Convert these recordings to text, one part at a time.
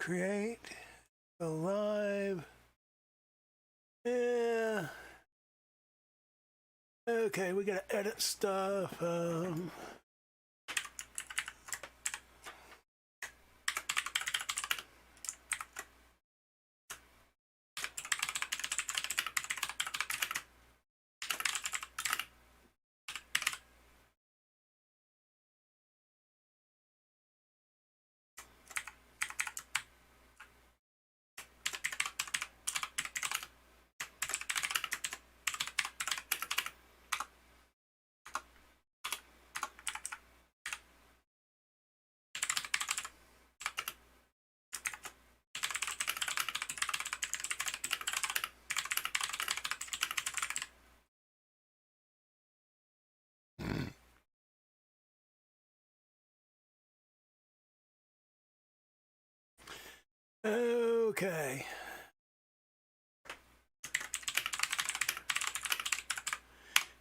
Create, go live. Yeah. Okay, we gotta edit stuff. Okay.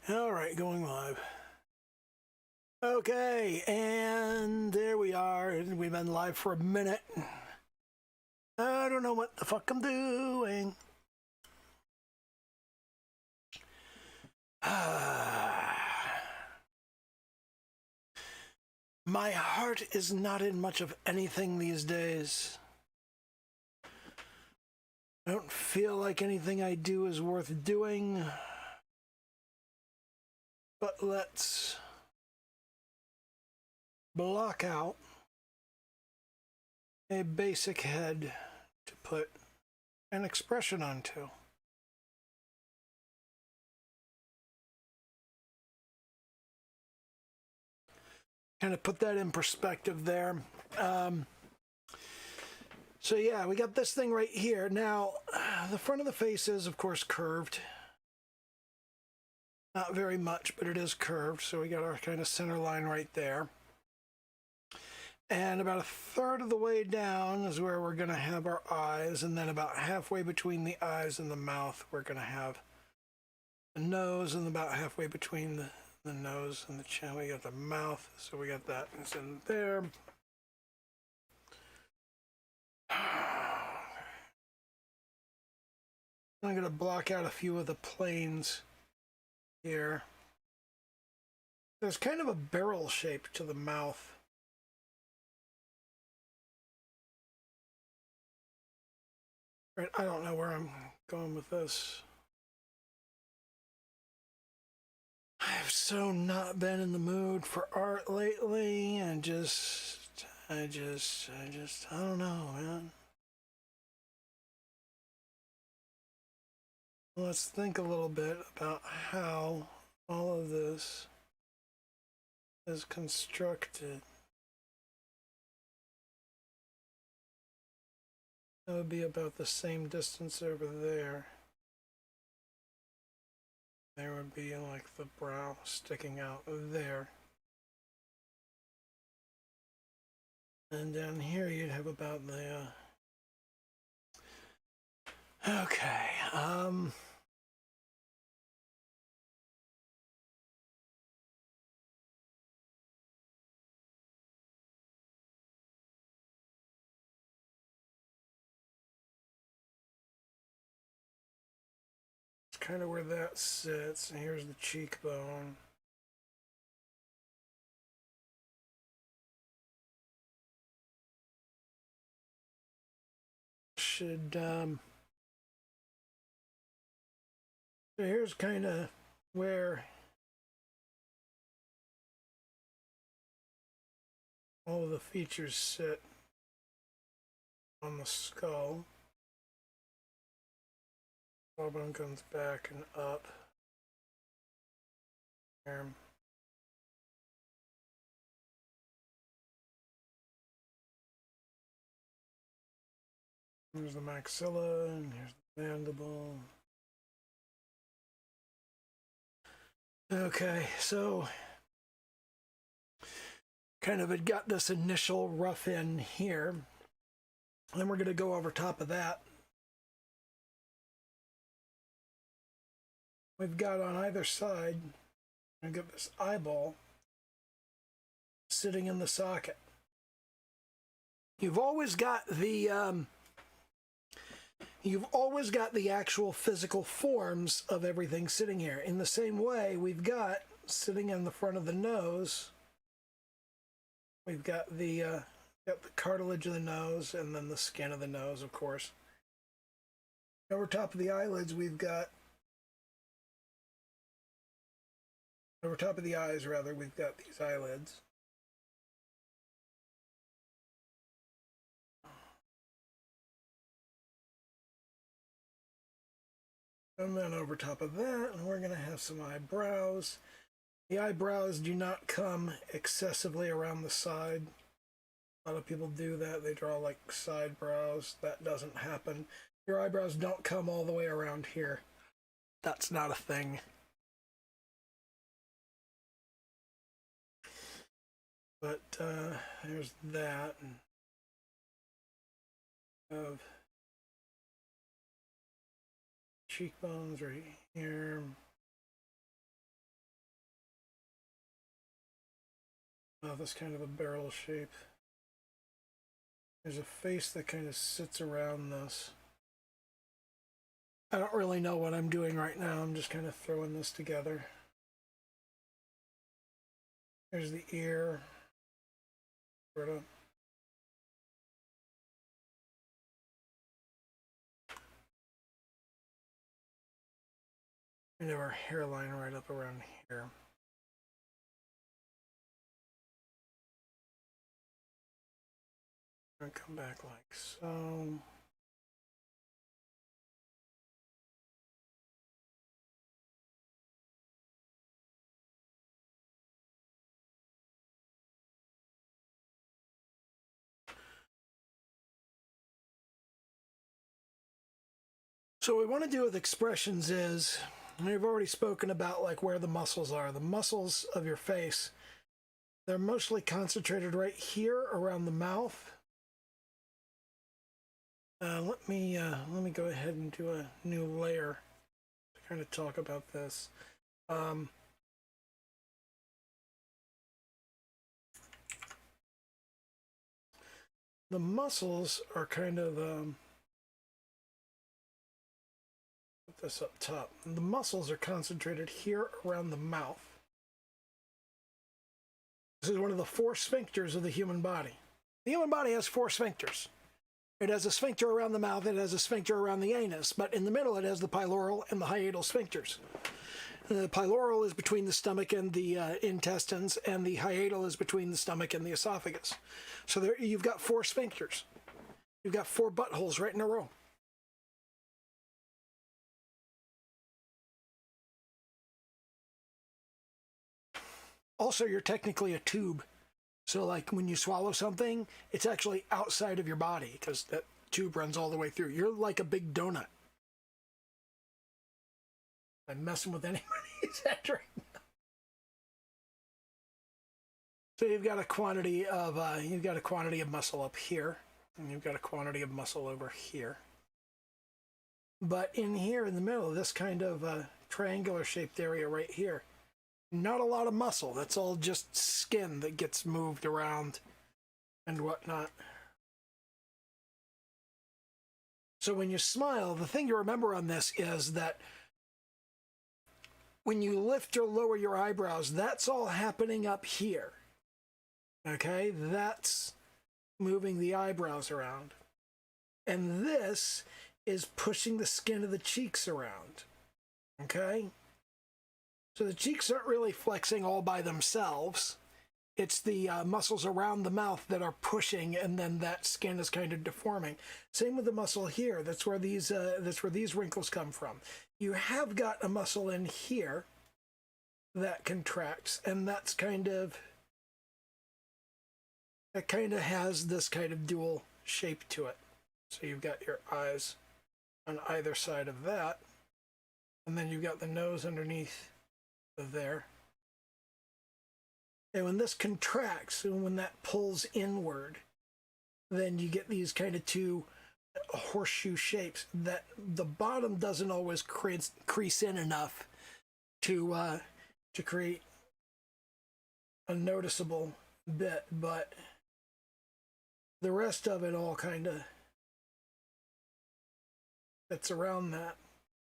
All right, going live. Okay, and there we are. We've been live for a minute. I don't know what the fuck I'm doing. My heart is not in much of anything these days. I don't feel like anything I do is worth doing. But let's block out a basic head to put an expression onto. Kind of put that in perspective there. So yeah, we got this thing right here. Now, the front of the face is, of course, curved. Not very much, but it is curved. So we got our kind of center line right there. And about a third of the way down is where we're going to have our eyes. And then about halfway between the eyes and the mouth, we're going to have the nose. And about halfway between the nose and the chin, we got the mouth. So we got that it's in there. I'm going to block out a few of the planes here. There's kind of a barrel shape to the mouth. Right, I don't know where I'm going with this. I've so not been in the mood for art lately, and I don't know, man. Let's think a little bit about how all of this is constructed. That would be about the same distance over there. There would be like the brow sticking out there. And down here you'd have about the okay. It's kind of where that sits, and here's the cheekbone. So here's kind of where all of the features sit on the skull. Jawbone comes back and up. There. Here's the maxilla, and here's the mandible. Okay, so kind of had got this initial rough in here. Then we're going to go over top of that. We've got on either side, I've got this eyeball sitting in the socket. you've always got the actual physical forms of everything sitting here. In the same way, we've got sitting in the front of the nose, we've got the cartilage of the nose, and then the skin of the nose, of course. Over top of the eyelids, we've got, over top of the eyes, rather, we've got these eyelids. And then over top of that, we're going to have some eyebrows. The eyebrows do not come excessively around the side. A lot of people do that. They draw like side brows. That doesn't happen. Your eyebrows don't come all the way around here. That's not a thing. But there's that. Of cheekbones right here. Mouth is kind of a barrel shape. There's a face that kind of sits around this. I don't really know what I'm doing right now. I'm just kind of throwing this together. There's the ear. Sort of. And our hairline right up around here. I'm going to come back like so. So what we want to do with expressions is, we've already spoken about like where the muscles are. The muscles of your face, they're mostly concentrated right here around the mouth. Let me go ahead and do a new layer to kind of talk about this. The muscles are kind of put this up top. The muscles are concentrated here around the mouth. This is one of the 4 sphincters of the human body. The human body has 4 sphincters. It has a sphincter around the mouth, it has a sphincter around the anus, but in the middle it has the pylorial and the hiatal sphincters. The pylorial is between the stomach and the intestines, and the hiatal is between the stomach and the esophagus. So there, you've got 4 sphincters. You've got 4 buttholes right in a row. Also, you're technically a tube. So like when you swallow something, it's actually outside of your body because that tube runs all the way through. You're like a big donut. I'm messing with anybody's head right now. So you've got a quantity of muscle up here, and you've got a quantity of muscle over here. But in here in the middle, this kind of triangular shaped area right here, not a lot of muscle. That's all just skin that gets moved around and whatnot. So when you smile, the thing to remember on this is that when you lift or lower your eyebrows, that's all happening up here. Okay? That's moving the eyebrows around. And this is pushing the skin of the cheeks around. Okay? So the cheeks aren't really flexing all by themselves. It's the muscles around the mouth that are pushing, and then that skin is kind of deforming. Same with the muscle here. That's where these wrinkles come from. You have got a muscle in here that contracts, and that kind of has this kind of dual shape to it. So you've got your eyes on either side of that, and then you've got the nose underneath there. And when this contracts, and when that pulls inward, then you get these kind of 2 horseshoe shapes that the bottom doesn't always crease in enough to create a noticeable bit, but the rest of it all kind of fits around that.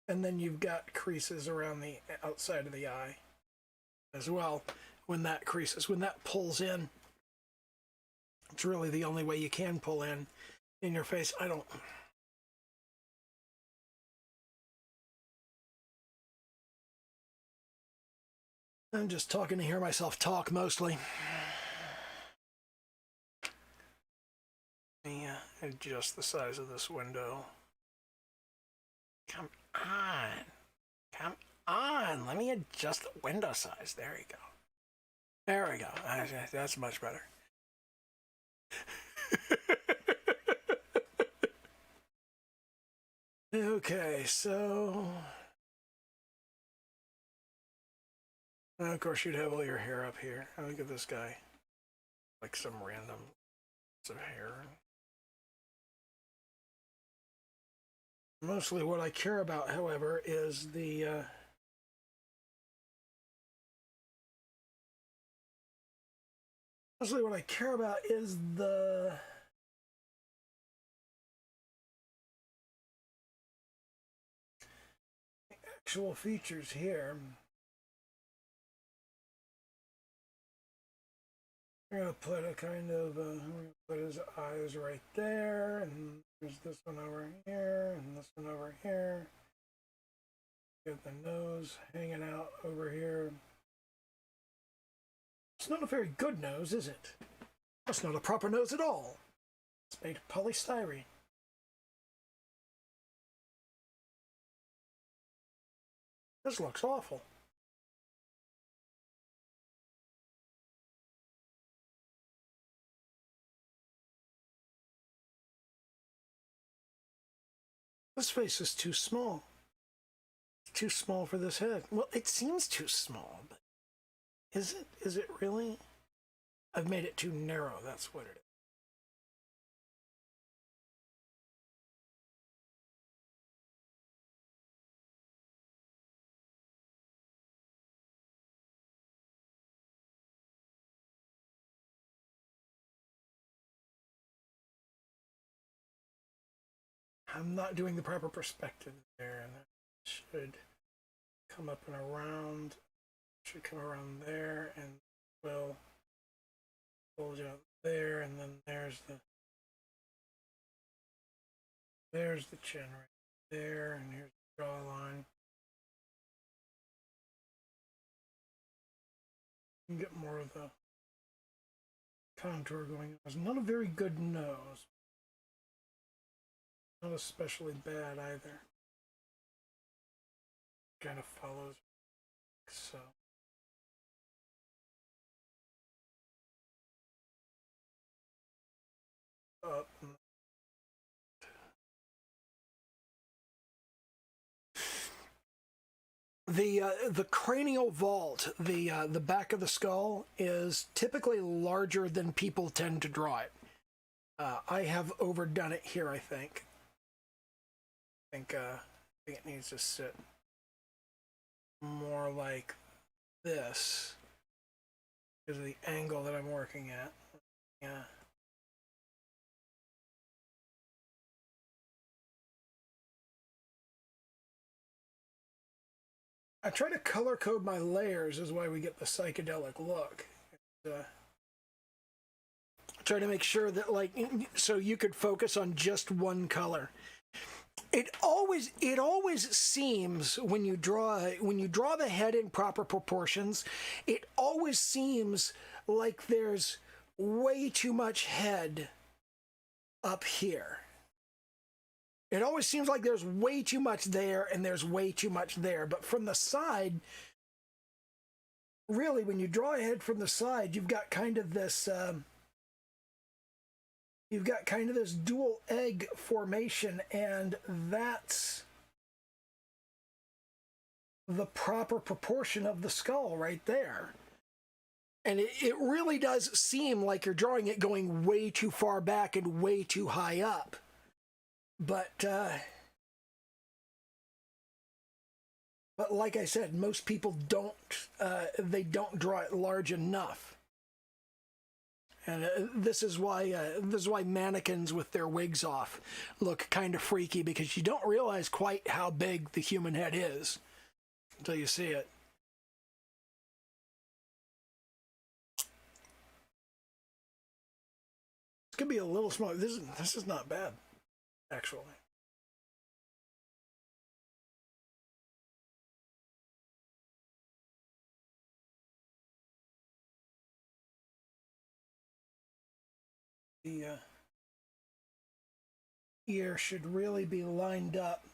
And then you've got creases around the outside of the eye as well. When that creases, when that pulls in, it's really the only way you can pull in your face. I'm just talking to hear myself talk mostly. Let me adjust the size of this window. Come on. Come on. Let me adjust the window size. There you go. There we go. That's much better. Okay, so... of course, you'd have all your hair up here. Look at this guy. Like some random bits of hair. Mostly what I care about, however, is the... mostly what I care about is the... actual features here. I'm going to put a kind of, I'm going to put his eyes right there, and there's this one over here, and this one over here. Get the nose hanging out over here. It's not a very good nose, is it? That's not a proper nose at all. It's made of polystyrene. This looks awful. This face is too small. It's too small for this head. Well, it seems too small, but is it? Is it really? I've made it too narrow, that's what it is. I'm not doing the proper perspective there, and that should come up and around. Should come around there, and will bulge out there, and then there's the chin right there, and here's the jawline. You can get more of the contour going on. It's not a very good nose. Not especially bad either. Kind of follows so. Up. The cranial vault, the back of the skull, is typically larger than people tend to draw it. I have overdone it here, I think. I think it needs to sit more like this because of the angle that I'm working at. Yeah. I try to color code my layers is why we get the psychedelic look. Try to make sure that, like, so you could focus on just one color. It always seems when you draw the head in proper proportions, it always seems like there's way too much head up here. It always seems like there's way too much there and there's way too much there. But from the side, really, when you draw a head from the side, you've got kind of this dual egg formation, and that's the proper proportion of the skull right there. And it really does seem like you're drawing it going way too far back and way too high up. But like I said, most people don't draw it large enough. And this is why mannequins with their wigs off look kind of freaky, because you don't realize quite how big the human head is until you see it. This could be a little small. This is not bad, actually. The ear should really be lined up.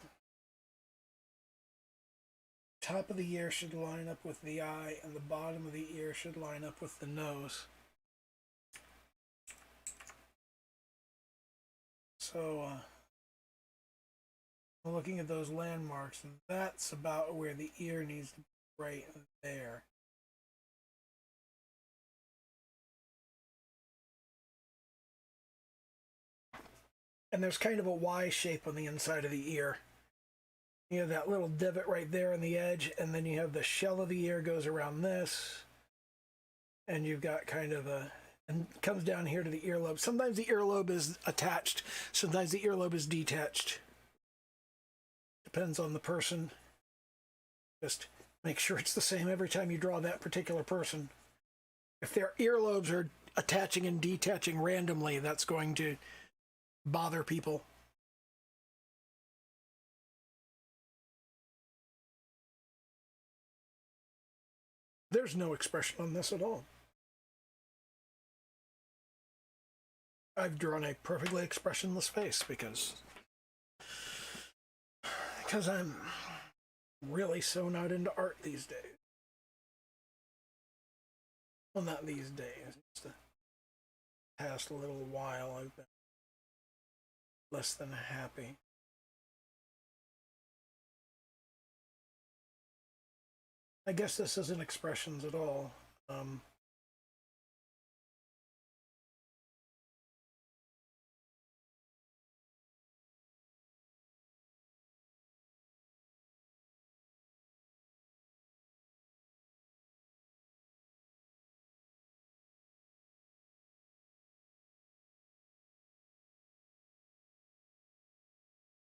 Top of the ear should line up with the eye, and the bottom of the ear should line up with the nose. So, looking at those landmarks, and that's about where the ear needs to be, right there. And there's kind of a Y shape on the inside of the ear. You have that little divot right there on the edge, and then you have the shell of the ear goes around this, and you've got kind of a, and comes down here to the earlobe. Sometimes the earlobe is attached, sometimes the earlobe is detached. Depends on the person. Just make sure it's the same every time you draw that particular person. If their earlobes are attaching and detaching randomly, that's going to bother people. There's no expression on this at all. I've drawn a perfectly expressionless face because I'm really so not into art these days. Well, not these days. It's the past little while I've been less than happy. I guess this isn't expressions at all.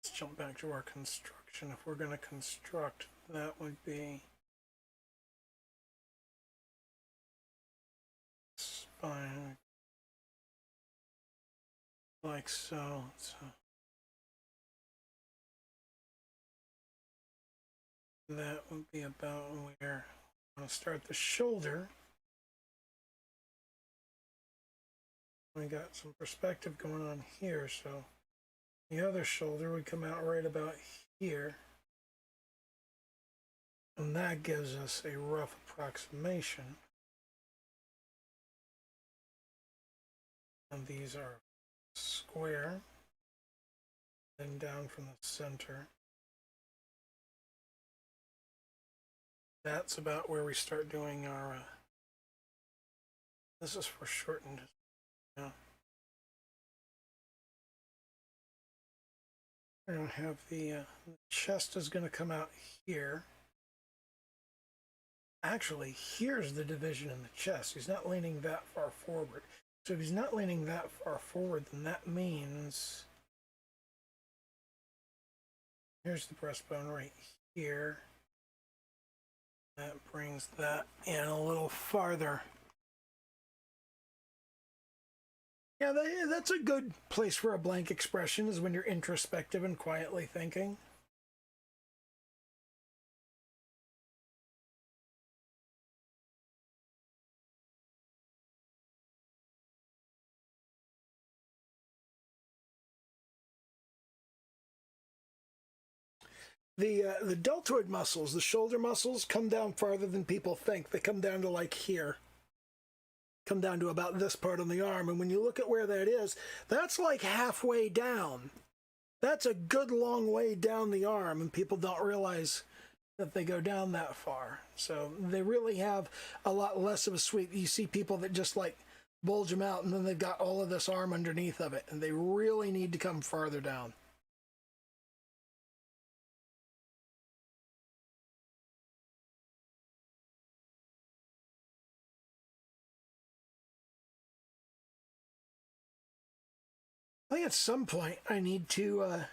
Let's jump back to our construction. If we're going to construct, that would be spine, like so. That would be about where I'm going to start the shoulder. We got some perspective going on here, so the other shoulder would come out right about here. And that gives us a rough approximation. And these are square, then down from the center. That's about where we start doing our, this is for shortened, yeah. We're going to have the chest is going to come out here. Actually, here's the division in the chest. He's not leaning that far forward. So if he's not leaning that far forward, then that means here's the breastbone right here. That brings that in a little farther. Yeah, that's a good place for a blank expression, is when you're introspective and quietly thinking. The deltoid muscles, the shoulder muscles, come down farther than people think. They come down to like here. Come down to about this part on the arm. And when you look at where that is, that's like halfway down. That's a good long way down the arm, and people don't realize that they go down that far. So they really have a lot less of a sweep. You see people that just like bulge them out, and then they've got all of this arm underneath of it, and they really need to come farther down. I think at some point I need to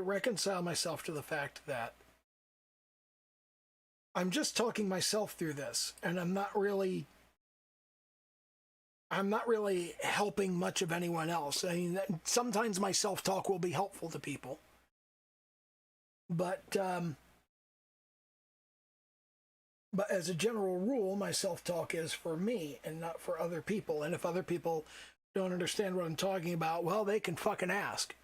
reconcile myself to the fact that I'm just talking myself through this, and I'm not really helping much of anyone else. I mean, sometimes my self-talk will be helpful to people, but as a general rule, my self-talk is for me and not for other people. And if other people don't understand what I'm talking about, well, they can fucking ask.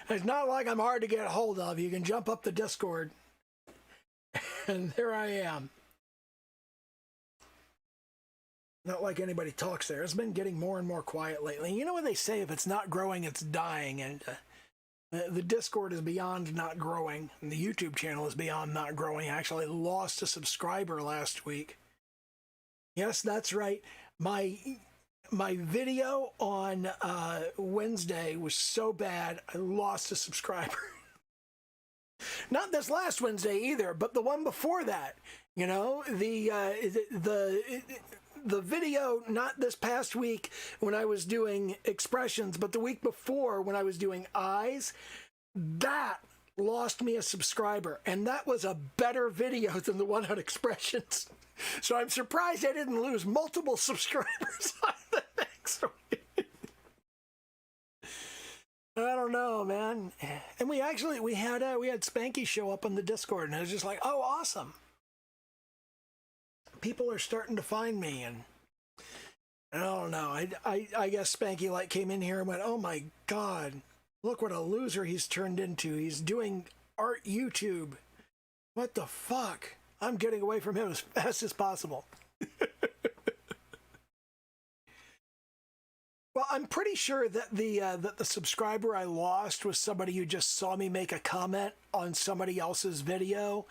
It's not like I'm hard to get a hold of. You can jump up the Discord, and there I am. Not like anybody talks there. It's been getting more and more quiet lately. You know what they say, if it's not growing, it's dying. And the Discord is beyond not growing. And the YouTube channel is beyond not growing. I actually lost a subscriber last week. Yes, that's right. My video on Wednesday was so bad, I lost a subscriber. Not this last Wednesday either, but the one before that. You know, the video, not this past week when I was doing expressions, but the week before when I was doing eyes, that lost me a subscriber. And that was a better video than the one on expressions. So I'm surprised I didn't lose multiple subscribers on the next week. I don't know, man. And we had Spanky show up on the Discord, and I was just like, oh, awesome. People are starting to find me, and I don't know. I guess Spanky like came in here and went, oh my God, look what a loser he's turned into. He's doing art YouTube. What the fuck? I'm getting away from him as fast as possible. Well, I'm pretty sure that the subscriber I lost was somebody who just saw me make a comment on somebody else's video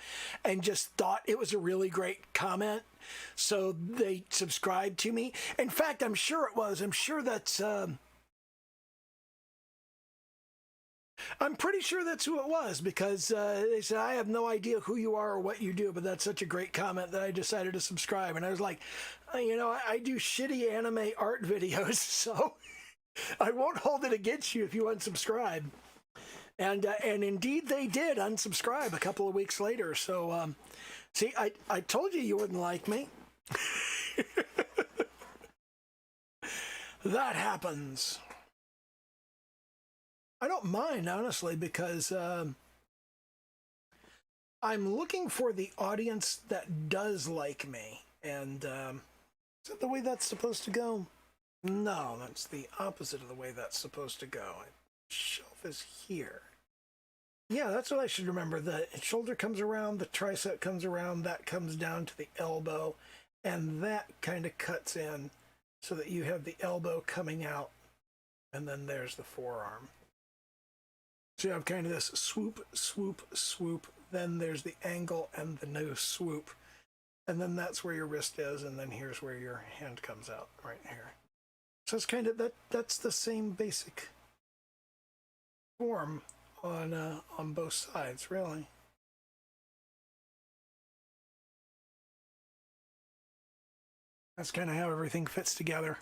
and just thought it was a really great comment, so they subscribed to me. In fact, I'm sure it was. I'm sure that's. I'm pretty sure that's who it was, because they said, I have no idea who you are or what you do, but that's such a great comment that I decided to subscribe. And I was like, you know, I do shitty anime art videos, so I won't hold it against you if you unsubscribe. And indeed they did unsubscribe a couple of weeks later. So, see, I told you wouldn't like me. That happens. I don't mind, honestly, because I'm looking for the audience that does like me. And is that the way that's supposed to go? No, that's the opposite of the way that's supposed to go. The shelf is here. Yeah, that's what I should remember. The shoulder comes around, the tricep comes around, that comes down to the elbow, and that kind of cuts in so that you have the elbow coming out, and then there's the forearm. So you have kind of this swoop, swoop, swoop. Then there's the angle and the no swoop. And then that's where your wrist is, and then here's where your hand comes out, right here. So it's kind of that's the same basic form on both sides, really. That's kind of how everything fits together.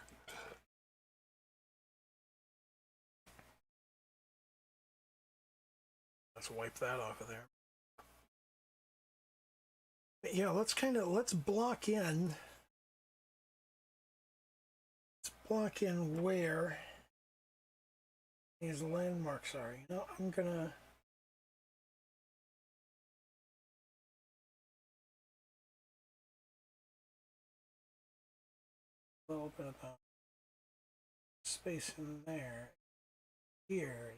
Let's wipe that off of there. But yeah, let's block in. Let's block in where these landmarks are. You know, I'm gonna. A little bit of space in there. Here.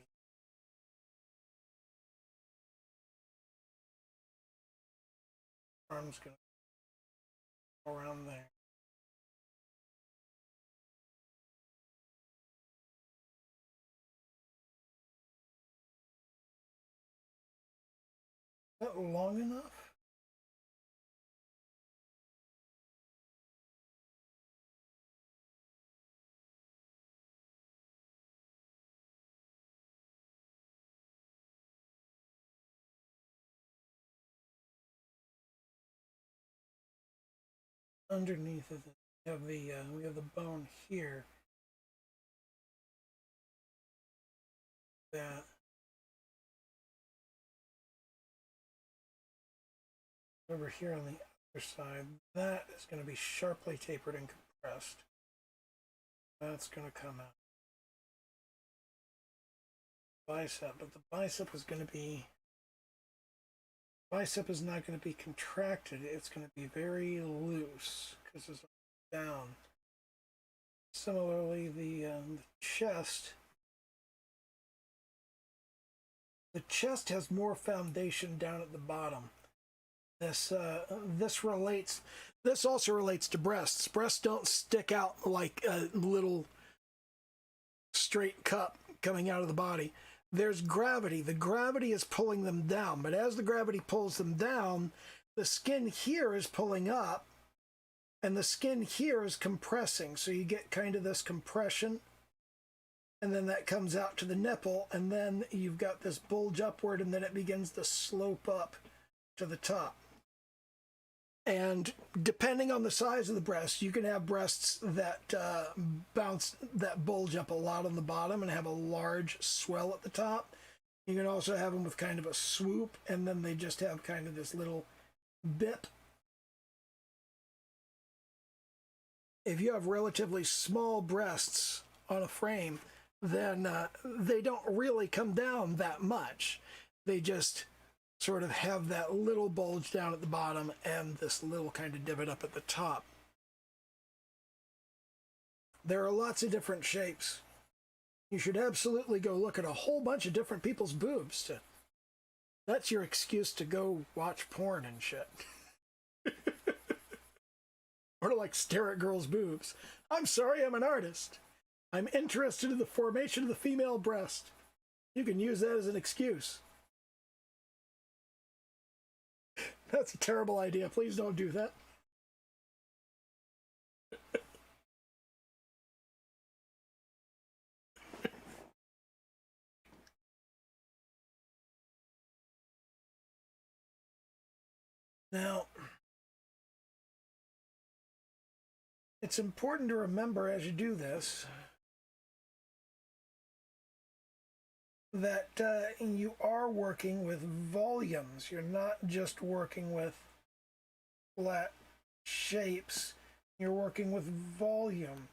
Arm's gonna go around there. Is that long enough? Underneath of it, we have the bone here. that. Over here on the other side, that is going to be sharply tapered and compressed. That's going to come out. Bicep, but the bicep is going to be, bicep is not going to be contracted. It's going to be very loose because it's down. Similarly, the chest has more foundation down at the bottom. This also relates to breasts. Breasts don't stick out like a little straight cup coming out of the body. There's gravity. The gravity is pulling them down, but as the gravity pulls them down, the skin here is pulling up, and the skin here is compressing. So you get kind of this compression, and then that comes out to the nipple, and then you've got this bulge upward, and then it begins to slope up to the top. And depending on the size of the breast, you can have breasts that that bulge up a lot on the bottom and have a large swell at the top. You can also have them with kind of a swoop, and then they just have kind of this little bip. If you have relatively small breasts on a frame, then they don't really come down that much. They just sort of have that little bulge down at the bottom and this little kind of divot up at the top. There are lots of different shapes. You should absolutely go look at a whole bunch of different people's boobs. That's your excuse to go watch porn and shit. Or to like stare at girls' boobs. I'm sorry, I'm an artist. I'm interested in the formation of the female breast. You can use that as an excuse. That's a terrible idea. Please don't do that. Now, it's important to remember as you do this that you are working with volumes. You're not just working with flat shapes. You're working with volume.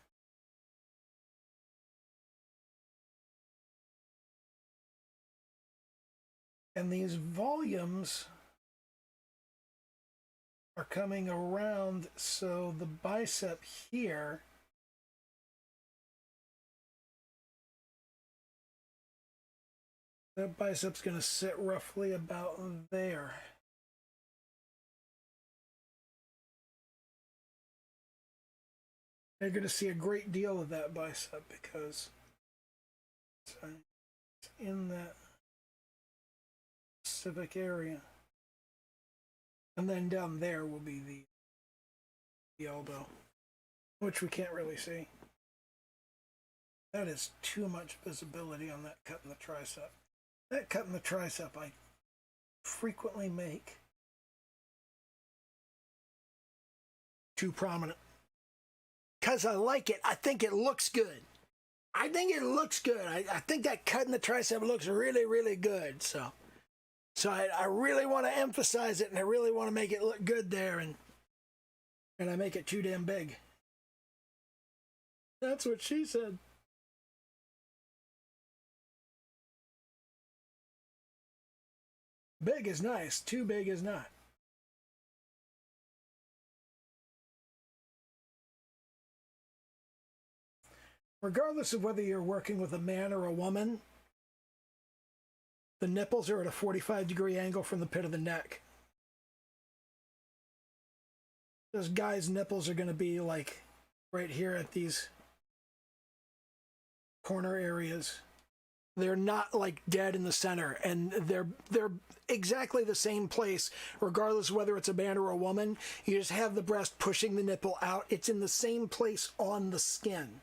And these volumes are coming around, so the bicep here that bicep's going to sit roughly about there. You're going to see a great deal of that bicep because it's in that specific area. And then down there will be the elbow, which we can't really see. That is too much visibility on that cut in the tricep. That cut in the tricep I frequently make too prominent. Because I like it. I think it looks good. I think it looks good. I think that cut in the tricep looks really, really good. So I really want to emphasize it, and I really want to make it look good there, and I make it too damn big. That's what she said. Big is nice. Too big is not. Regardless of whether you're working with a man or a woman, the nipples are at a 45-degree angle from the pit of the neck. Those guys' nipples are going to be like right here at these corner areas. They're not like dead in the center, and they're exactly the same place, regardless of whether it's a man or a woman. You just have the breast pushing the nipple out. It's in the same place on the skin.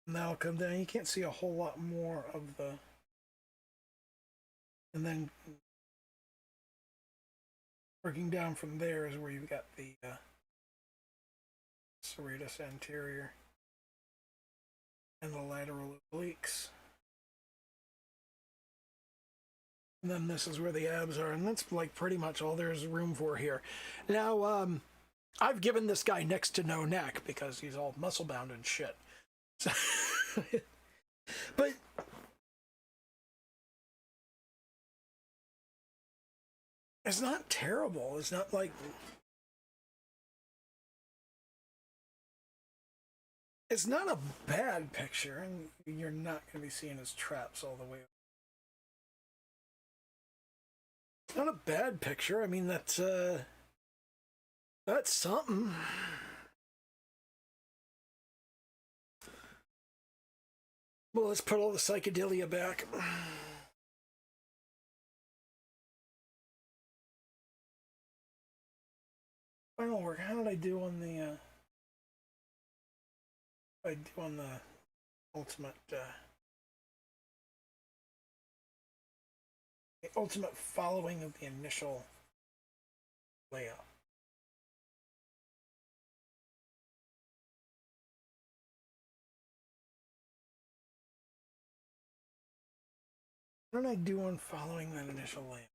Now I'll come down. You can't see a whole lot more of the, and then working down from there is where you've got the serratus anterior. and the lateral obliques. And then this is where the abs are, and that's like pretty much all there's room for here. Now, I've given this guy next to no neck because he's all muscle bound and shit. So but it's not terrible. It's not like it's not a bad picture, and you're not going to be seeing his traps all the way. It's not a bad picture. I mean, that's something. Well, let's put all the psychedelia back. Final work. How did I do on the? I do on the ultimate. The ultimate following of the initial layout. What did I do on following that initial layout?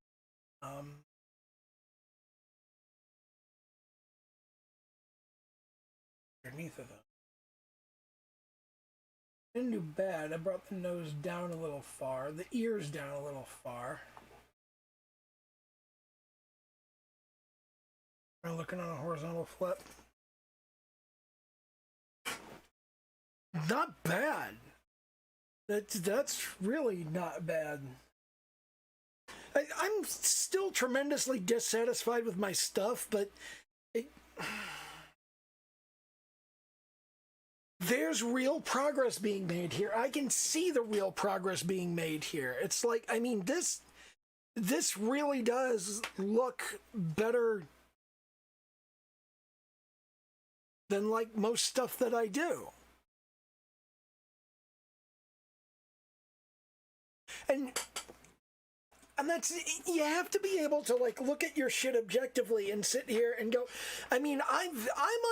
Underneath of them. Didn't do bad. I brought the nose down a little far, the ears down a little far. Am I looking on a horizontal flip? Not bad. That's really not bad. I'm still tremendously dissatisfied with my stuff, but there's real progress being made here. I can see the real progress being made here. It's like, I mean, this really does look better than like most stuff that I do. And that's, you have to be able to like look at your shit objectively and sit here and go, I mean, I'm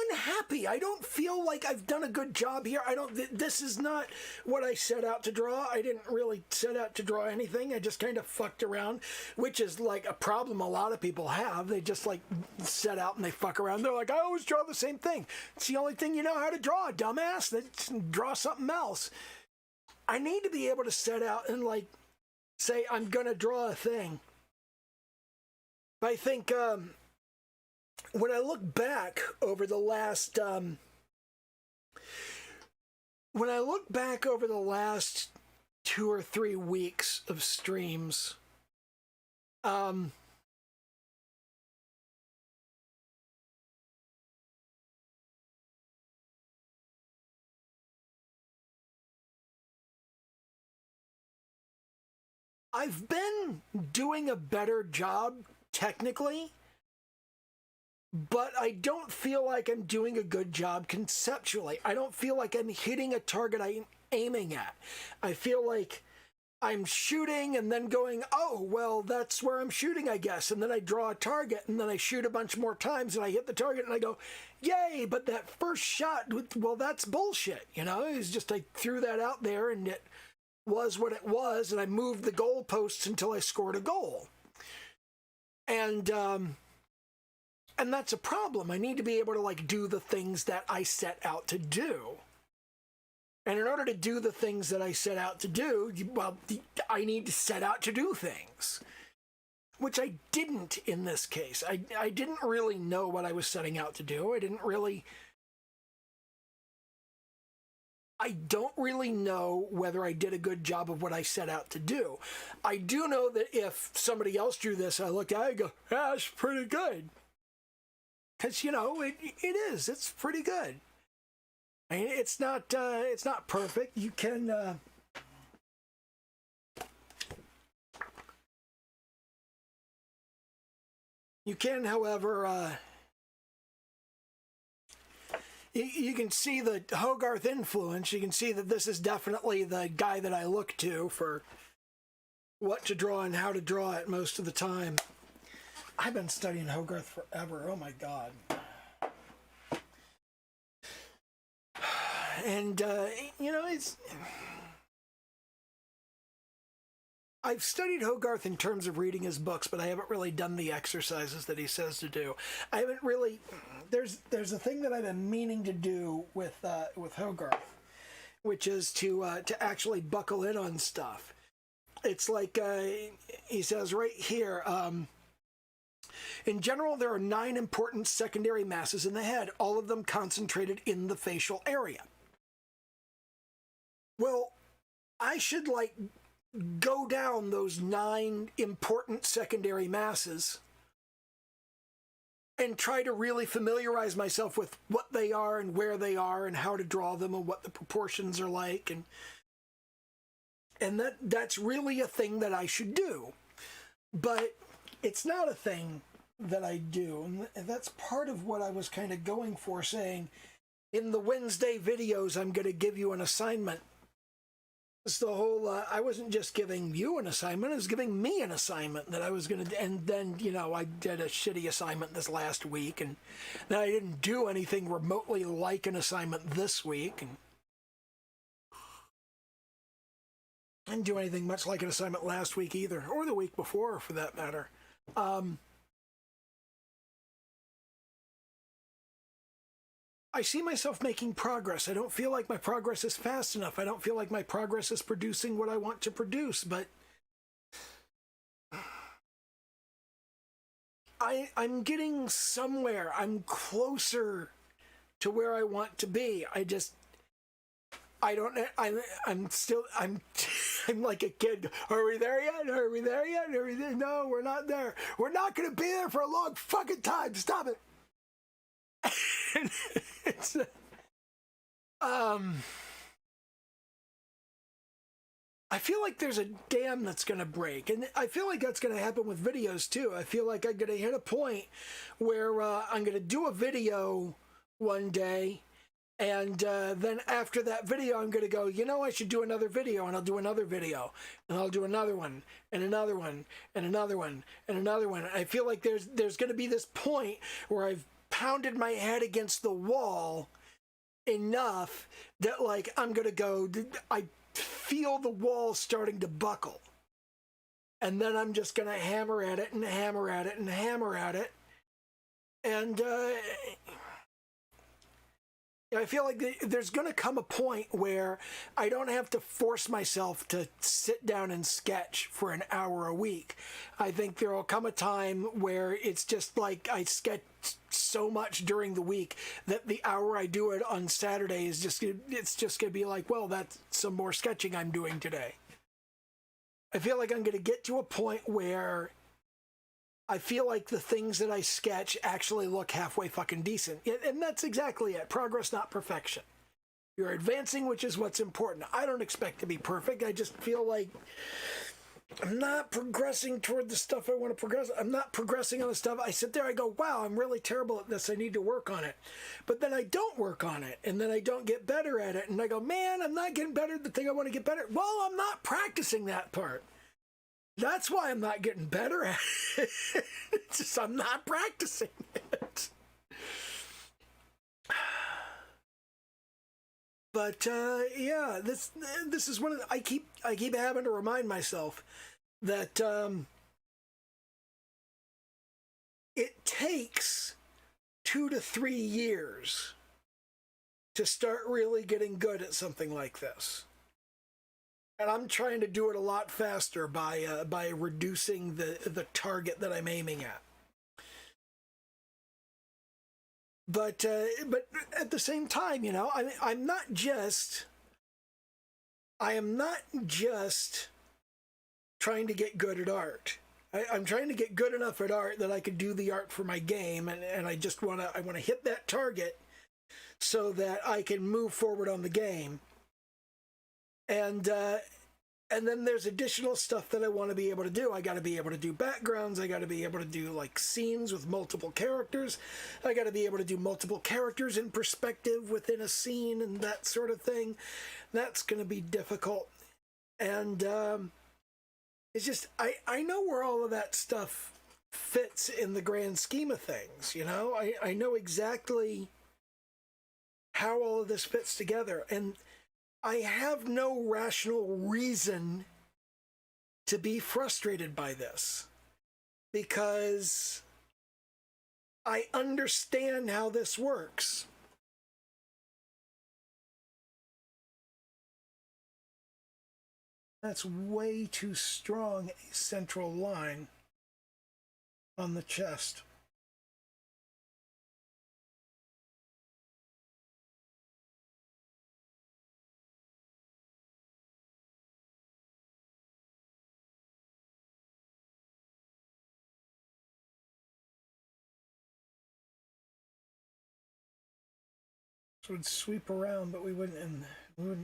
unhappy. I don't feel like I've done a good job here. This is not what I set out to draw. I didn't really set out to draw anything. I just kind of fucked around, which is like a problem a lot of people have. They just like set out and they fuck around. They're like, I always draw the same thing. It's the only thing you know how to draw, dumbass. Draw something else. I need to be able to set out and like say I'm gonna draw a thing. I think when I look back over the last 2 or 3 weeks of streams, I've been doing a better job technically, but I don't feel like I'm doing a good job conceptually. I don't feel like I'm hitting a target I'm aiming at. I feel like I'm shooting and then going, oh, well, that's where I'm shooting, I guess. And then I draw a target and then I shoot a bunch more times and I hit the target and I go, yay, but that first shot, well, that's bullshit. You know, it's just I threw that out there and it was what it was, and I moved the goalposts until I scored a goal. And that's a problem. I need to be able to like do the things that I set out to do. And in order to do the things that I set out to do, well, I need to set out to do things, which I didn't in this case. I didn't really know what I was setting out to do. I don't really know whether I did a good job of what I set out to do. I do know that if somebody else drew this, I look at it and go, yeah, it's pretty good. Because, you know, it is. It's pretty good. I mean, it's not perfect. You can... however... You can see the Hogarth influence. You can see that this is definitely the guy that I look to for what to draw and how to draw it most of the time. I've been studying Hogarth forever. Oh my God. And, you know, I've studied Hogarth in terms of reading his books, but I haven't really done the exercises that he says to do. I haven't really. There's a thing that I've been meaning to do with Hogarth, which is to actually buckle in on stuff. It's like he says right here. In general, there are 9 important secondary masses in the head, all of them concentrated in the facial area. Well, I should go down those 9 important secondary masses and try to really familiarize myself with what they are and where they are and how to draw them and what the proportions are like, and that's really a thing that I should do. But it's not a thing that I do, and that's part of what I was kind of going for, saying in the Wednesday videos I'm going to give you an assignment. It's the whole I wasn't just giving you an assignment, I was giving me an assignment that I was going to, and then, you know, I did a shitty assignment this last week, and then I didn't do anything remotely like an assignment this week, and I didn't do anything much like an assignment last week either, or the week before for that matter. I see myself making progress. I don't feel like my progress is fast enough. I don't feel like my progress is producing what I want to produce, but I'm getting somewhere. I'm closer to where I want to be. I'm like a kid. Are we there yet? Are we there yet? Are we there? No, we're not there. We're not going to be there for a long fucking time. Stop it. It's I feel like there's a dam that's going to break, and I feel like that's going to happen with videos too. I feel like I'm going to hit a point where I'm going to do a video one day, and then after that video I'm going to go, you know, I should do another video, and I'll do another video, and I'll do another one, and another one, and another one, and another one. I feel like there's going to be this point where I've pounded my head against the wall enough that, like, I'm going to go, I feel the wall starting to buckle. And then I'm just going to hammer at it and hammer at it and hammer at it. And I feel like there's going to come a point where I don't have to force myself to sit down and sketch for an hour a week. I think there will come a time where it's just like I sketch so much during the week that the hour I do it on Saturday is it's just going to be like, well, that's some more sketching I'm doing today. I feel like I'm going to get to a point where I feel like the things that I sketch actually look halfway fucking decent. And that's exactly it. Progress, not perfection. You're advancing, which is what's important. I don't expect to be perfect. I just feel like I'm not progressing toward the stuff I want to progress. I'm not progressing on the stuff. I sit there, I go, wow, I'm really terrible at this. I need to work on it. But then I don't work on it. And then I don't get better at it. And I go, man, I'm not getting better at the thing I want to get better at. Well, I'm not practicing that part. That's why I'm not getting better at it. It's just I'm not practicing it. But yeah, this is one of the, I keep having to remind myself that it takes 2 to 3 years to start really getting good at something like this. And I'm trying to do it a lot faster by reducing the target that I'm aiming at. But at the same time, you know, I am not just trying to get good at art. I'm trying to get good enough at art that I could do the art for my game, and I just want to hit that target so that I can move forward on the game. And then there's additional stuff that I want to be able to do. I got to be able to do backgrounds. I got to be able to do like scenes with multiple characters. I got to be able to do multiple characters in perspective within a scene and that sort of thing. That's going to be difficult. And it's just, I know where all of that stuff fits in the grand scheme of things, you know? I know exactly how all of this fits together. And I have no rational reason to be frustrated by this, because I understand how this works. That's way too strong a central line on the chest. So it'd sweep around, but we wouldn't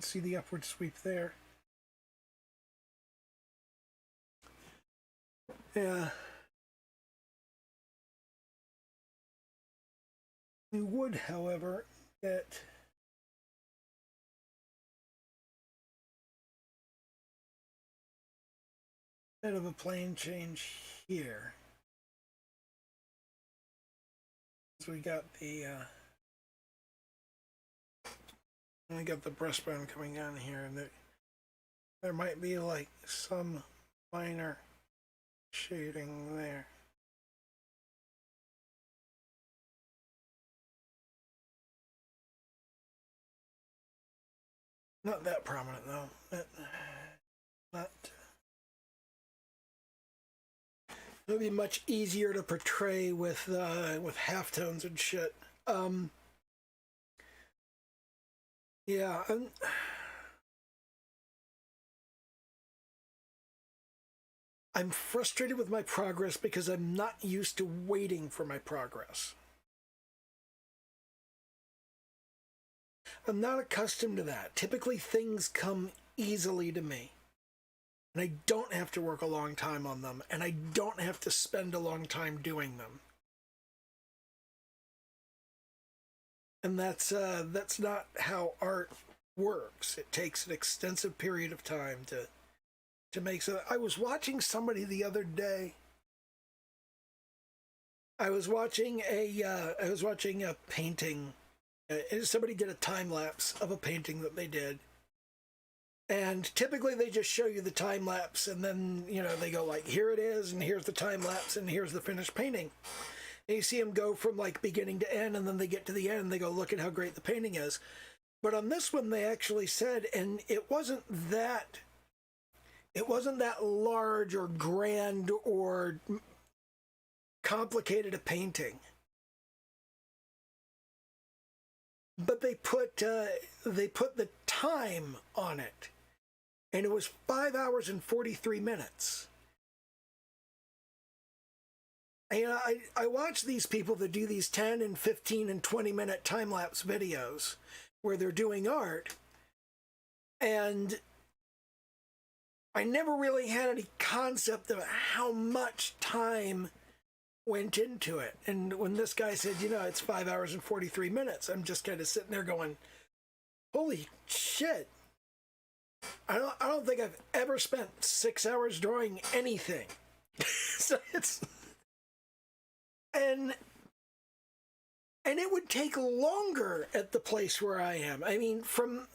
see the upward sweep there. Yeah. We would, however, get a bit of a plane change here. So we got the breastbone coming down here, and there might be like some minor shading there. Not that prominent though. Not. It'll be much easier to portray with halftones and shit. Yeah. I'm frustrated with my progress because I'm not used to waiting for my progress. I'm not accustomed to that. Typically, things come easily to me. And I don't have to work a long time on them, and I don't have to spend a long time doing them. And that's not how art works. It takes an extensive period of time to make so. I was watching somebody the other day. I was watching a painting. Somebody did a time lapse of a painting that they did. And typically they just show you the time lapse, and then, you know, they go like, here it is, and here's the time lapse, and here's the finished painting. And you see them go from like beginning to end, and then they get to the end, and they go, look at how great the painting is. But on this one, they actually said, and it wasn't that large or grand or complicated a painting. But they put the time on it, and it was 5 hours and 43 minutes. And I watch these people that do these 10 and 15 and 20-minute time-lapse videos where they're doing art, and I never really had any concept of how much time went into it. And when this guy said, you know, it's 5 hours and 43 minutes, I'm just kind of sitting there going, holy shit. I don't think I've ever spent 6 hours drawing anything. So it's, and it would take longer at the place where I am. I mean, from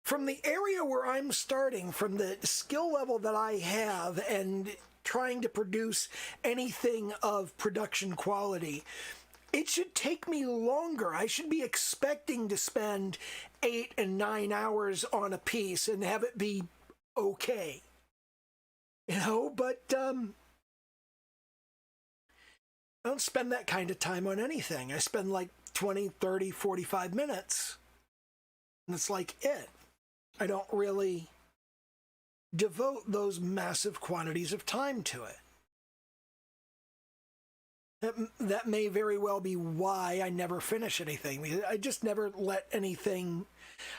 the area where I'm starting, from the skill level that I have, and trying to produce anything of production quality, it should take me longer. I should be expecting to spend 8 and 9 hours on a piece and have it be okay. You know, but I don't spend that kind of time on anything. I spend like 20, 30, 45 minutes, and it's like it. I don't really devote those massive quantities of time to it. That may very well be why I never finish anything. I just never let anything.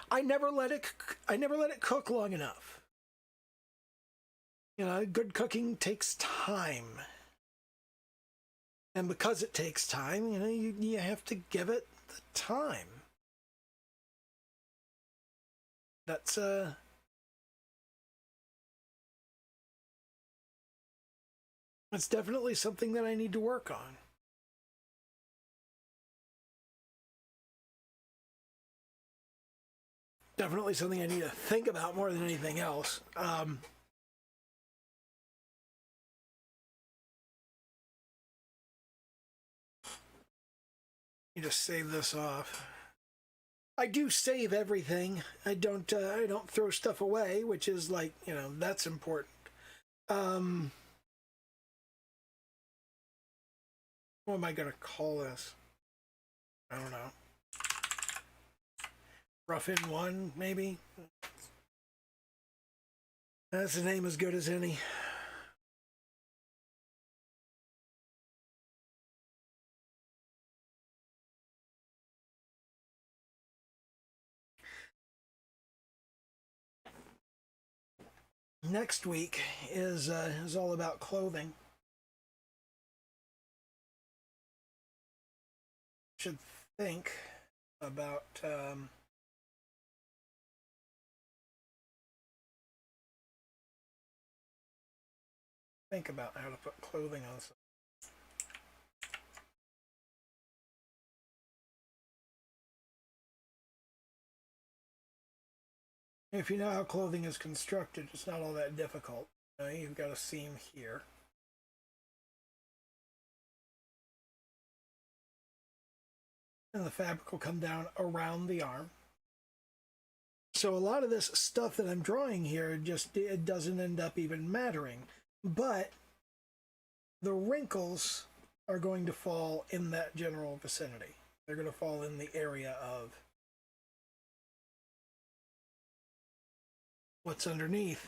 I never let it cook long enough. You know, good cooking takes time, and because it takes time, you know, you have to give it the time. That's It's definitely something that I need to work on. definitely something I need to think about more than anything else. You just save this off. I do save everything. I don't throw stuff away, which is like, you know, that's important. What am I gonna call this? I don't know. Rough in one, maybe. That's a name as good as any. Next week is all about clothing. Should think about how to put clothing on something. If you know how clothing is constructed, it's not all that difficult. You've got a seam here. And the fabric will come down around the arm. So a lot of this stuff that I'm drawing here, it doesn't end up even mattering. But the wrinkles are going to fall in that general vicinity. They're going to fall in the area of what's underneath.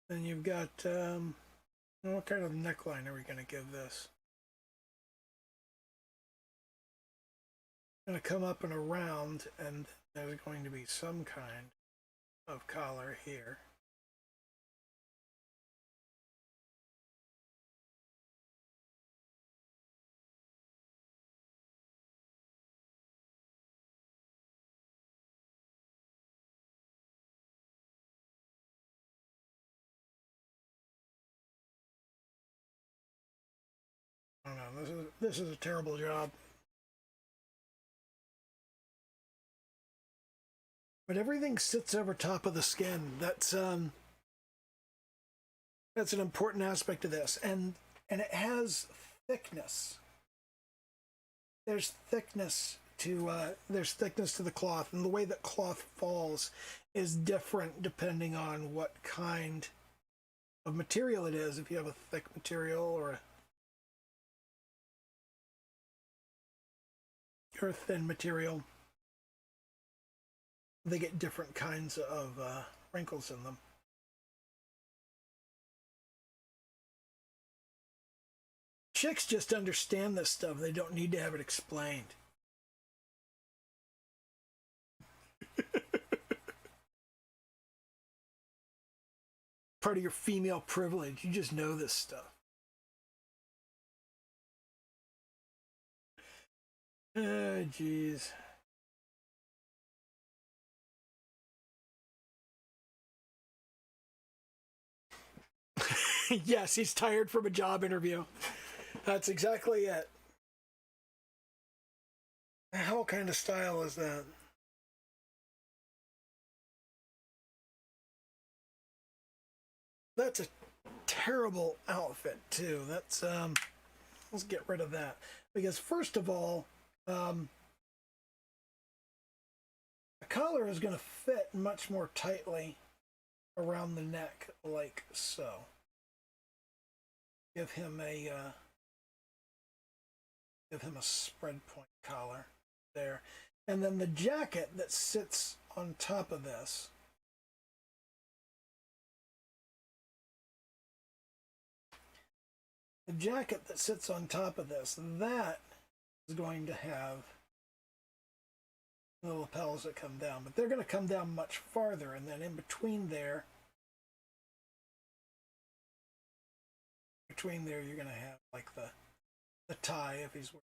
Then you've got, what kind of neckline are we going to give this? Going to come up and around, and there's going to be some kind of collar here. I don't know, this is a terrible job. But everything sits over top of the skin. That's an important aspect of this, and it has thickness. There's thickness to the cloth, and the way that cloth falls is different depending on what kind of material it is. If you have a thick material or a thin material, they get different kinds of wrinkles in them. Chicks just understand this stuff. They don't need to have it explained. Part of your female privilege. You just know this stuff. Oh, jeez. Yes, he's tired from a job interview. That's exactly it. What kind of style is that? That's a terrible outfit too. That's let's get rid of that, because first of all, the collar is going to fit much more tightly around the neck, like so. Give him a spread point collar there, and then the jacket that sits on top of this. The jacket that sits on top of this, that is going to have the lapels that come down, but they're going to come down much farther, and then in between there, you're going to have like the tie if he's wearing.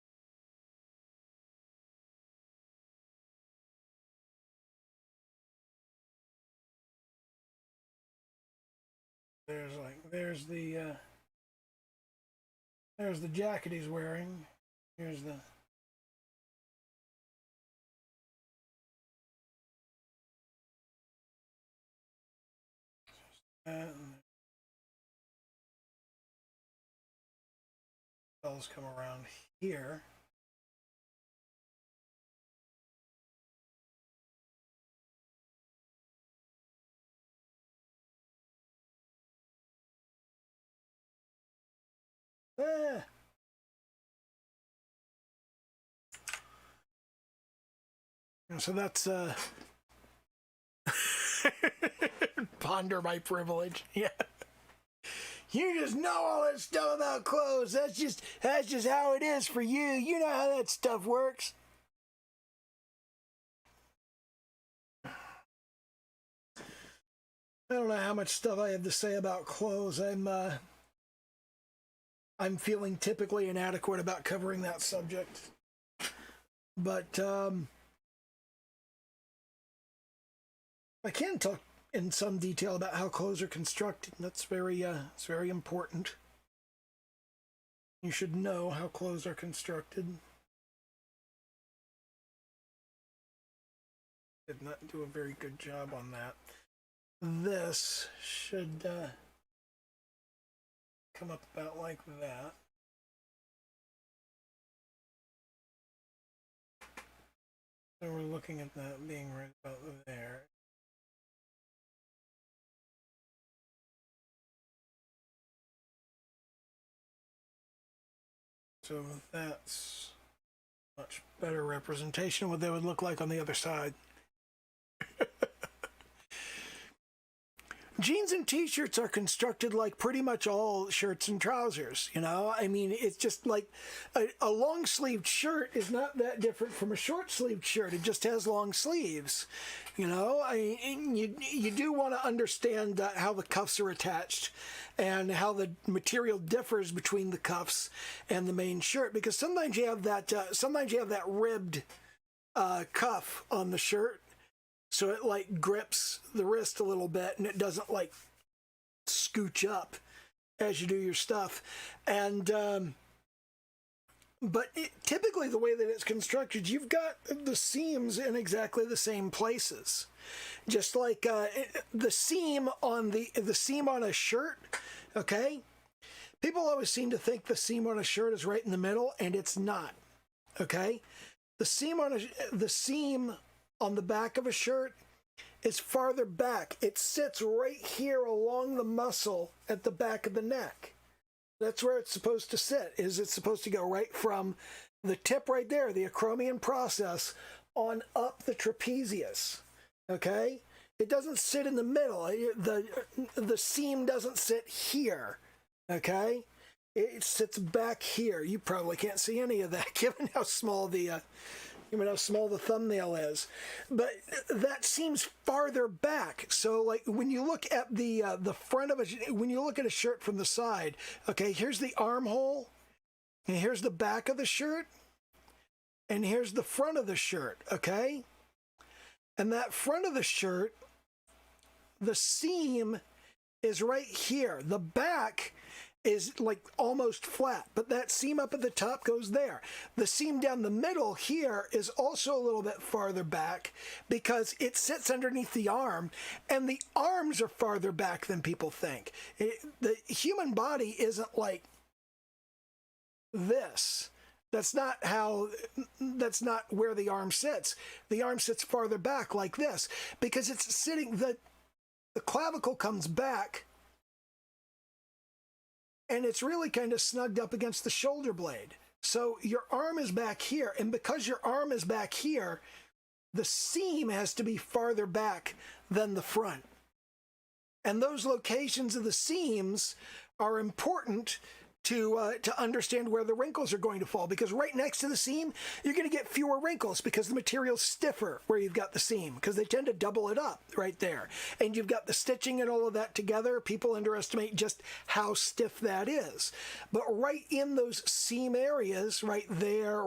there's the jacket he's wearing. Here's the bells come around here. So that's ponder my privilege. Yeah. You just know all that stuff about clothes. That's just how it is for you. You know how that stuff works. I don't know how much stuff I have to say about clothes. I'm feeling typically inadequate about covering that subject. But I can talk in some detail about how clothes are constructed. That's it's very important. You should know how clothes are constructed. Did not do a very good job on that. This should come up about like that. So we're looking at that being right about there. So that's much better representation of what they would look like on the other side. Jeans and t-shirts are constructed like pretty much all shirts and trousers, you know? I mean, it's just like a long-sleeved shirt is not that different from a short-sleeved shirt. It just has long sleeves, you know? You do want to understand how the cuffs are attached and how the material differs between the cuffs and the main shirt, because sometimes you have that ribbed cuff on the shirt. So it like grips the wrist a little bit and it doesn't like scooch up as you do your stuff. And, but typically the way that it's constructed, you've got the seams in exactly the same places. Just like the seam on a shirt, okay? People always seem to think the seam on a shirt is right in the middle, and it's not, okay? The seam on the back of a shirt is farther back. It sits right here along the muscle at the back of the neck. That's where it's supposed to sit. It's supposed to go right from the tip right there, the acromion process, on up the trapezius. Okay? It doesn't sit in the middle. The seam doesn't sit here. Okay? It sits back here. You probably can't see any of that given how small the thumbnail is, but that seems farther back. So like when you look at the front of when you look at a shirt from the side, okay, here's the armhole, and here's the back of the shirt, and here's the front of the shirt, okay? And that front of the shirt, the seam is right here. The back is like almost flat, but that seam up at the top goes there. The seam down the middle here is also a little bit farther back because it sits underneath the arm, and the arms are farther back than people think. The human body isn't like this. That's not where the arm sits. The arm sits farther back like this because it's sitting, the clavicle comes back, and it's really kind of snugged up against the shoulder blade. So your arm is back here, and because your arm is back here, the seam has to be farther back than the front. And those locations of the seams are important to understand where the wrinkles are going to fall, because right next to the seam, you're going to get fewer wrinkles because the material's stiffer where you've got the seam, because they tend to double it up right there. And you've got the stitching and all of that together. People underestimate just how stiff that is. But right in those seam areas, right there,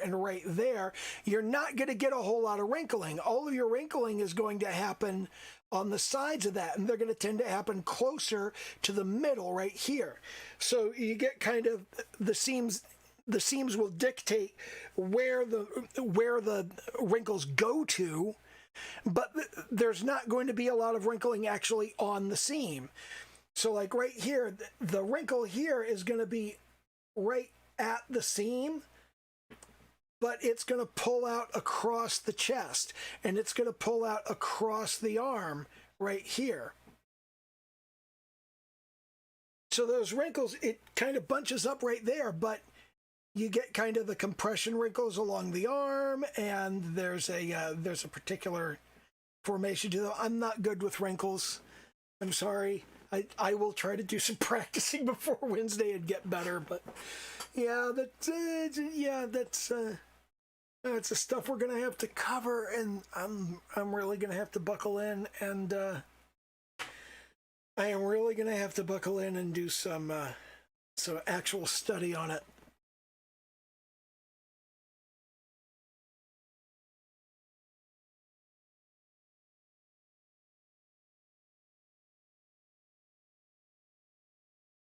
and right there, you're not going to get a whole lot of wrinkling. All of your wrinkling is going to happen on the sides of that, and they're going to tend to happen closer to the middle right here. So you get kind of the seams will dictate where the wrinkles go to, but there's not going to be a lot of wrinkling actually on the seam. So like right here, the wrinkle here is going to be right at the seam, but it's going to pull out across the chest, and it's going to pull out across the arm right here. So those wrinkles, it kind of bunches up right there, but you get kind of the compression wrinkles along the arm, and there's a particular formation to them. I'm not good with wrinkles. I'm sorry. I will try to do some practicing before Wednesday and get better, but yeah, that's the stuff we're gonna have to cover, and I'm really gonna have to buckle in, and I am really gonna have to buckle in and do some actual study on it.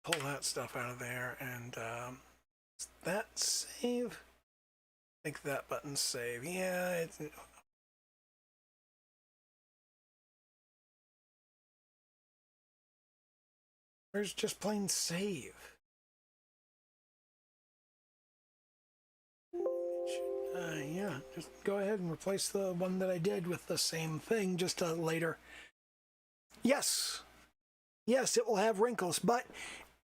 Pull that stuff out of there, and is that save? I think that button's save. Yeah, where's just plain save? Yeah, just go ahead and replace the one that I did with the same thing, just later. Yes, it will have wrinkles, but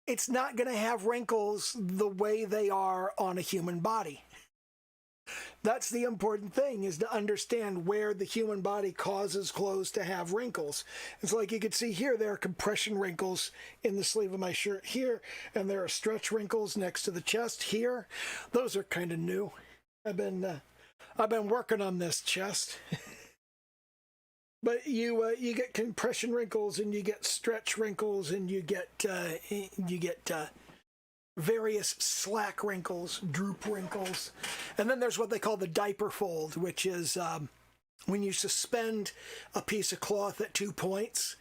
it's not going to have wrinkles the way they are on a human body. That's the important thing, is to understand where the human body causes clothes to have wrinkles. It's like you can see here, there are compression wrinkles in the sleeve of my shirt here, and there are stretch wrinkles next to the chest here. Those are kind of new. I've been working on this chest. But you get compression wrinkles, and you get stretch wrinkles, and you get various slack wrinkles, droop wrinkles. And then there's what they call the diaper fold, which is when you suspend a piece of cloth at 2 points,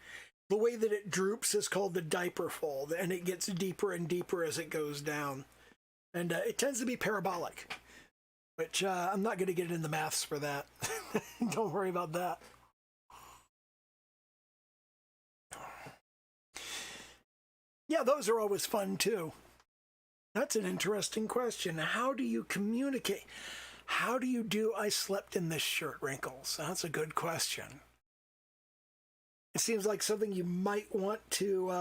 the way that it droops is called the diaper fold, and it gets deeper and deeper as it goes down. And it tends to be parabolic, which I'm not going to get into maths for that. Don't worry about that. Yeah, those are always fun too. That's an interesting question. How do you communicate? How do you do I slept in this shirt wrinkles? That's a good question. It seems like something you might want to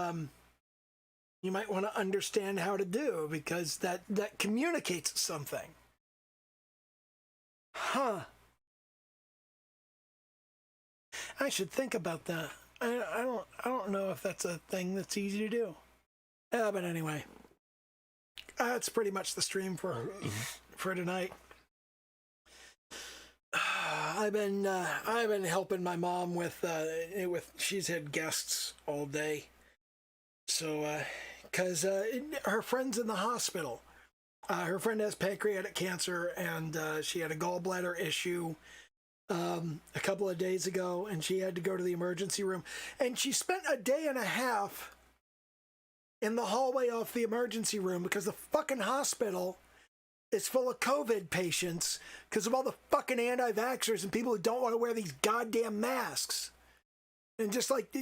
understand how to do, because that communicates something. Huh. I should think about that. I don't know if that's a thing that's easy to do. But anyway, that's pretty much the stream for tonight. I've been helping my mom with she's had guests all day, so because her friend's in the hospital. Her friend has pancreatic cancer, and she had a gallbladder issue a couple of days ago, and she had to go to the emergency room, and she spent a day and a half in the hallway off the emergency room because the fucking hospital is full of COVID patients because of all the fucking anti-vaxxers and people who don't want to wear these goddamn masks. And just like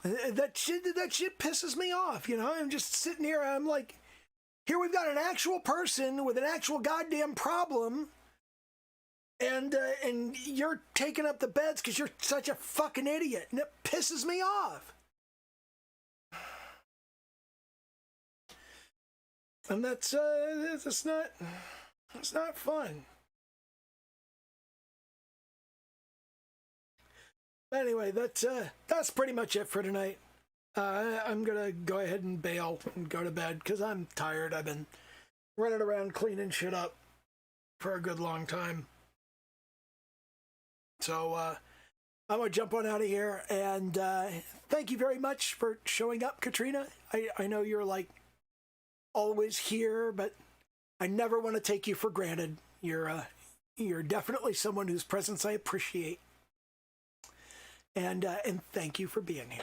that shit pisses me off, you know? I'm just sitting here, I'm like, here we've got an actual person with an actual goddamn problem, and you're taking up the beds because you're such a fucking idiot, and it pisses me off. And that's not fun. But anyway, that's pretty much it for tonight. I'm gonna go ahead and bail and go to bed because I'm tired. I've been running around cleaning shit up for a good long time. So I'm gonna jump on out of here, and thank you very much for showing up, Katrina. I know you're like always here, but I never want to take you for granted. You're definitely someone whose presence I appreciate, and thank you for being here.